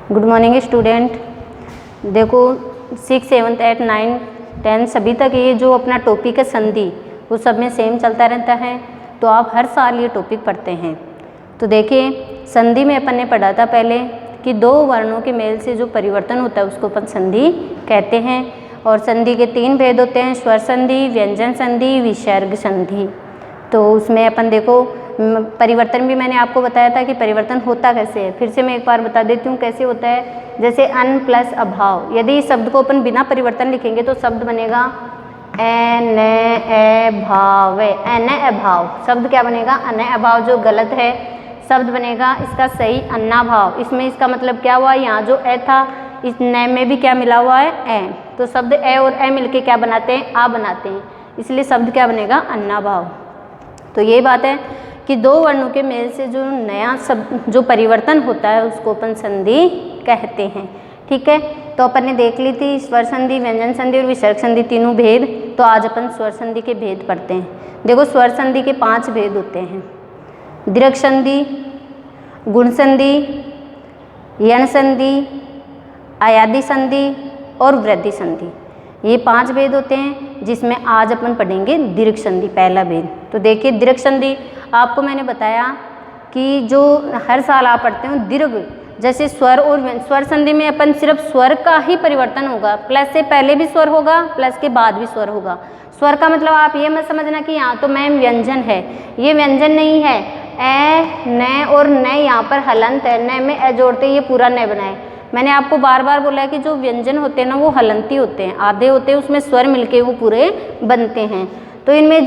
Good morning student. देखो 6, 7, 8, 9, 10 सभी तक ये जो अपना टॉपिक है संधि वो सब में सेम चलता रहता है, तो आप हर साल ये टॉपिक पढ़ते हैं। तो देखिए संधि में अपन ने पढ़ा था पहले कि दो वर्णों के मेल से जो परिवर्तन होता है उसको अपन संधि कहते हैं। और संधि के 3 भेद होते हैं, स्वर संधि, व्यंजन संधि, विसर्ग संधि। तो उसमें अपन देखो परिवर्तन भी मैंने आपको बताया था कि परिवर्तन होता कैसे है। फिर से मैं एक बार बता देती हूँ कैसे होता है। जैसे अन प्लस अभाव, यदि इस शब्द को अपन बिना परिवर्तन लिखेंगे तो शब्द बनेगा एन ए भाव। एन अभाव शब्द क्या बनेगा? अन अभाव, जो गलत है शब्द बनेगा इसका सही अन्ना भाव। इसमें इसका मतलब क्या हुआ, यहाँ जो ए था इस न में भी क्या मिला हुआ है? ए। तो शब्द ए और ए मिलके क्या बनाते हैं? आ बनाते हैं, इसलिए शब्द क्या बनेगा? अन्ना भाव। तो ये बात है कि दो वर्णों के मेल से जो नया शब्द जो परिवर्तन होता है उसको अपन संधि कहते हैं। ठीक है, तो अपन ने देख ली थी स्वर संधि, व्यंजन संधि और विसर्ग संधि तीनों भेद। तो आज अपन स्वर संधि के भेद पढ़ते हैं। देखो स्वर संधि के 5 भेद होते हैं, दीर्घ संधि, गुण संधि, यण संधि, आयादी संधि और वृद्धि संधि। ये 5 भेद होते हैं जिसमें आज अपन पढ़ेंगे दीर्घ संधि, पहला भेद। तो देखिए दीर्घ संधि आपको मैंने बताया कि जो हर साल आप पढ़ते हो दीर्घ, जैसे स्वर और स्वर संधि में अपन सिर्फ स्वर का ही परिवर्तन होगा, प्लस से पहले भी स्वर होगा, प्लस के बाद भी स्वर होगा। स्वर का मतलब आप ये मत समझना कि यहाँ तो मैम व्यंजन है, ये व्यंजन नहीं है। ए, न और न यहाँ पर हलंत है, न में ए जोड़ते ये पूरा न बनाए। मैंने आपको बार बार बोला है कि जो व्यंजन होते हैं ना वो हलंती होते हैं, आधे होते हैं, उसमें स्वर मिलके वो पूरे बनते हैं। तो इनमें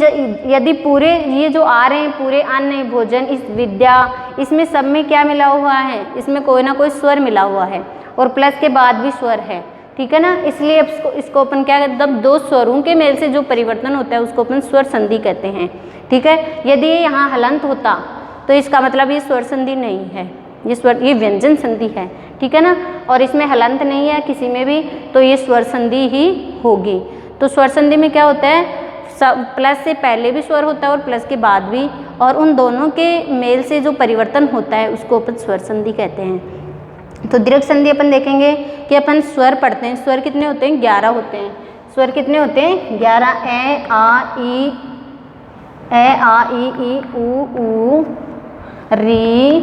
यदि पूरे ये जो आ रहे हैं पूरे अन्न, भोजन, इस विद्या, इसमें सब में क्या मिला हुआ है? इसमें कोई ना कोई स्वर मिला हुआ है और प्लस के बाद भी स्वर है। ठीक है ना, इसलिए इसको अपन क्या कहते हैं? दो स्वरों के मेल से जो परिवर्तन होता है उसको अपन स्वर संधि कहते हैं। ठीक है, यदि ये यहाँ हलंत होता तो इसका मतलब ये स्वर संधि नहीं है, ये व्यंजन संधि है। ठीक है ना, और इसमें हलंत नहीं है किसी में भी, तो ये स्वर संधि ही होगी। तो स्वर संधि में क्या होता है? प्लस से पहले भी स्वर होता है और प्लस के बाद भी, और उन दोनों के मेल से जो परिवर्तन होता है उसको अपन स्वर संधि कहते हैं। तो दीर्घ संधि अपन देखेंगे कि अपन स्वर पढ़ते हैं, स्वर कितने होते हैं? 11 होते हैं। स्वर कितने होते हैं? 11। ए आ ई ऊ री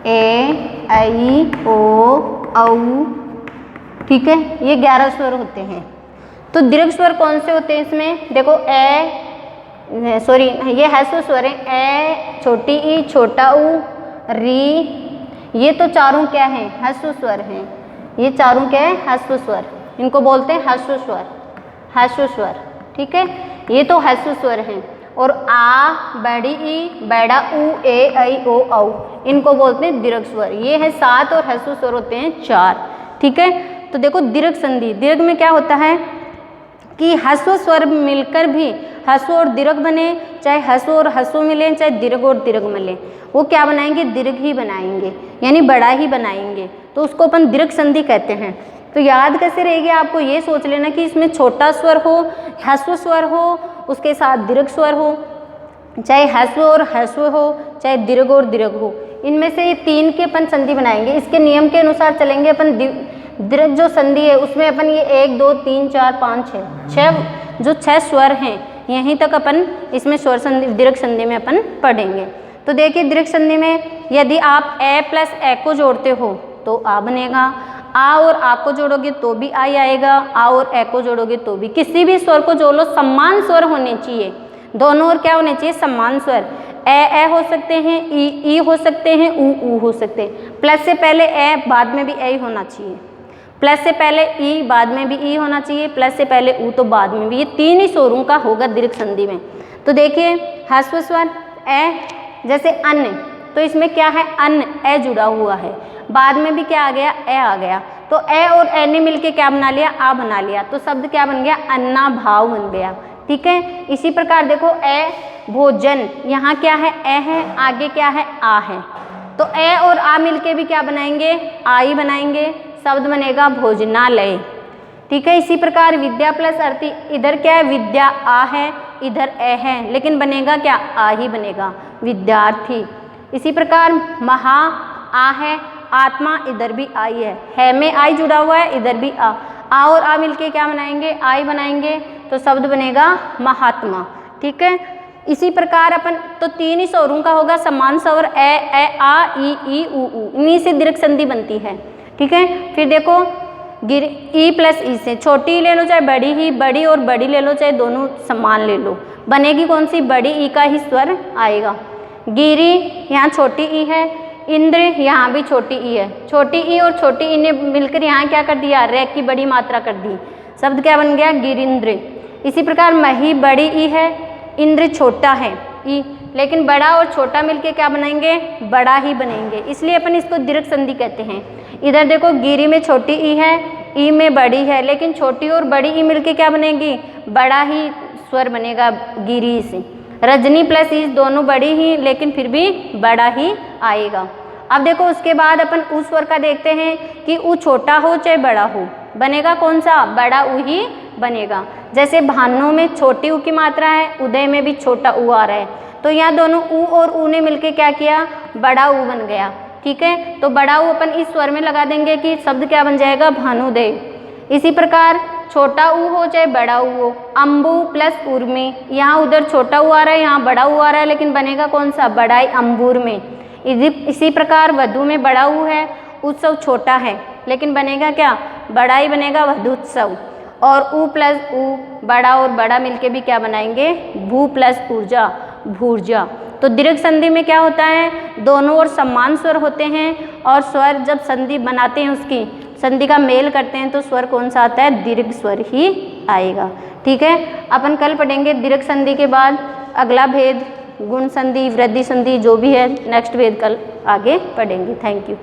ए ऐ ओ औ। ठीक है, ये 11 स्वर होते हैं। तो दीर्घ स्वर कौन से होते हैं इसमें? देखो ये ह्रस्व स्वर है, ए, छोटी ई, छोटा ऊ, री, ये तो चारों क्या हैं? ह्रस्व स्वर हैं। ये चारों क्या है? ह्रस्व स्वर, इनको बोलते हैं ह्रस्व स्वर, ह्रस्व स्वर। ठीक है, ये तो ह्रस्व स्वर हैं। और आ, बड़ी ई, बड़ा ऊ, ए ऐ ओ औ, इनको बोलते हैं दीर्घ स्वर। ये है 7 और ह्रस्व स्वर होते हैं 4। ठीक है, तो देखो दीर्घ संधि, दीर्घ में क्या होता है कि ह्रस्व स्वर मिलकर भी ह्रस्व और दीर्घ बने, चाहे ह्रस्व और ह्रस्व मिले, चाहे दीर्घ और दीर्घ मिले, वो क्या बनाएंगे? दीर्घ ही बनाएंगे, यानी बड़ा ही बनाएंगे। तो उसको अपन दीर्घ संधि कहते हैं। तो याद कैसे रहेगी? आपको ये सोच लेना कि इसमें छोटा स्वर हो, ह्रस्व स्वर हो, उसके साथ दीर्घ स्वर हो, चाहे ह्रस्व और ह्रस्व हो, चाहे दीर्घ और दीर्घ हो, इनमें से ये 3 के अपन संधि बनाएंगे। इसके नियम के अनुसार चलेंगे अपन। दीर्घ जो संधि है उसमें अपन ये 1, 2, 3, 4, 5, 6 जो 6 स्वर हैं यहीं तक अपन इसमें स्वर संधि, दीर्घ संधि में अपन पढ़ेंगे। तो देखिए दीर्घ संधि में यदि आप ए प्लस ए को जोड़ते हो तो आ बनेगा, आ और आ को जोड़ोगे तो भी आई आएगा, आ और ए को जोड़ोगे तो भी। किसी भी स्वर को जोड़ लो, सम्मान स्वर होने चाहिए, दोनों और क्या होने चाहिए? सम्मान स्वर। ए हो सकते हैं, ई हो सकते हैं, ऊ हो सकते हैं। प्लस से पहले ए, बाद में भी ए होना चाहिए, प्लस से पहले ई, बाद में भी ई होना चाहिए, प्लस से पहले ऊ तो बाद में भी। ये 3 ही स्वरों का होगा दीर्घ संधि में। तो देखिए ह्रस्व स्वर ए, जैसे अन्य, तो इसमें क्या है? अन्न, ए जुड़ा हुआ है, बाद में भी क्या आ गया? ए आ गया। तो ए और ए ने मिलके क्या बना लिया? आ बना लिया। तो शब्द क्या बन गया? अन्ना भाव बन गया। ठीक है, इसी प्रकार देखो ए भोजन, यहाँ क्या है? ए है, आगे क्या है? आ है। तो ए और आ मिलके भी क्या बनाएंगे? आ ही बनाएंगे, शब्द बनेगा भोजनालय। ठीक है, इसी प्रकार विद्या प्लस अर्थी, इधर क्या है? विद्या आ है, इधर ए है, लेकिन बनेगा क्या? आ ही बनेगा, विद्यार्थी। इसी प्रकार महा आ है, आत्मा इधर भी आई है में आई जुड़ा हुआ है, इधर भी आ और आ मिलके क्या बनाएंगे, आई बनाएंगे, तो शब्द बनेगा महात्मा। ठीक है, इसी प्रकार अपन तो 3 ही स्वरों का होगा, समान स्वर ए आ ई उ ऊ, इन्हीं से दीर्घ संधि बनती है। ठीक है, फिर देखो ई प्लस ई से छोटी ई ले लो चाहे बड़ी ही, बड़ी और बड़ी ले लो चाहे दोनों समान ले लो, बनेगी कौन सी, बड़ी ई का ही स्वर आएगा। गिरी यहाँ छोटी ई है, इंद्र यहाँ भी छोटी ई है, छोटी ई और छोटी ई ने मिलकर यहाँ क्या कर दिया, रे की बड़ी मात्रा कर दी, शब्द क्या बन गया, गिरिंद्र। इसी प्रकार मही बड़ी ई है, इंद्र छोटा है ई, लेकिन बड़ा और छोटा मिलके क्या बनाएंगे, बड़ा ही बनेंगे, इसलिए अपन इसको दीर्घ संधि कहते हैं। इधर देखो गिरी में छोटी ई है, ई में बड़ी है, लेकिन छोटी और बड़ी ई मिलके क्या बनेगी, बड़ा ही स्वर बनेगा गिरी से। रजनी प्लस ई दोनों बड़ी ही, लेकिन फिर भी बड़ा ही आएगा। अब देखो उसके बाद अपन उ स्वर का देखते हैं कि उ छोटा हो चाहे बड़ा हो, बनेगा कौन सा, बड़ा उ ही बनेगा। जैसे भानु में छोटी उ की मात्रा है, उदय में भी छोटा उ आ रहा है, तो यहाँ दोनों उ और उ ने मिलके क्या किया, बड़ा उ बन गया। ठीक है, तो बड़ा उ अपन इस स्वर में लगा देंगे कि शब्द क्या बन जाएगा, भानुदय। इसी प्रकार छोटा उ हो चाहे बड़ा उ हो, अम्बु प्लस उर्मी, यहाँ उधर छोटा उ आ रहा है, यहाँ बड़ा उ आ रहा है, लेकिन बनेगा कौन सा, बड़ा ही अंबुर में। इसी प्रकार वधु में बड़ा उ है, उत्सव छोटा है, लेकिन बनेगा क्या, बड़ा ही बनेगा वधुत्सव। और उ प्लस उ बड़ा और बड़ा मिलके भी क्या बनाएंगे, भू प्लस ऊर्जा, भूर्जा। तो दीर्घ संधि में क्या होता है, दोनों ओर समान स्वर होते हैं, और स्वर जब संधि बनाते हैं, उसकी संधि का मेल करते हैं, तो स्वर कौन सा आता है, दीर्घ स्वर ही आएगा। ठीक है, अपन कल पढ़ेंगे दीर्घ संधि के बाद अगला भेद गुण संधि, वृद्धि संधि, जो भी है नेक्स्ट भेद कल आगे पढ़ेंगे। Thank you.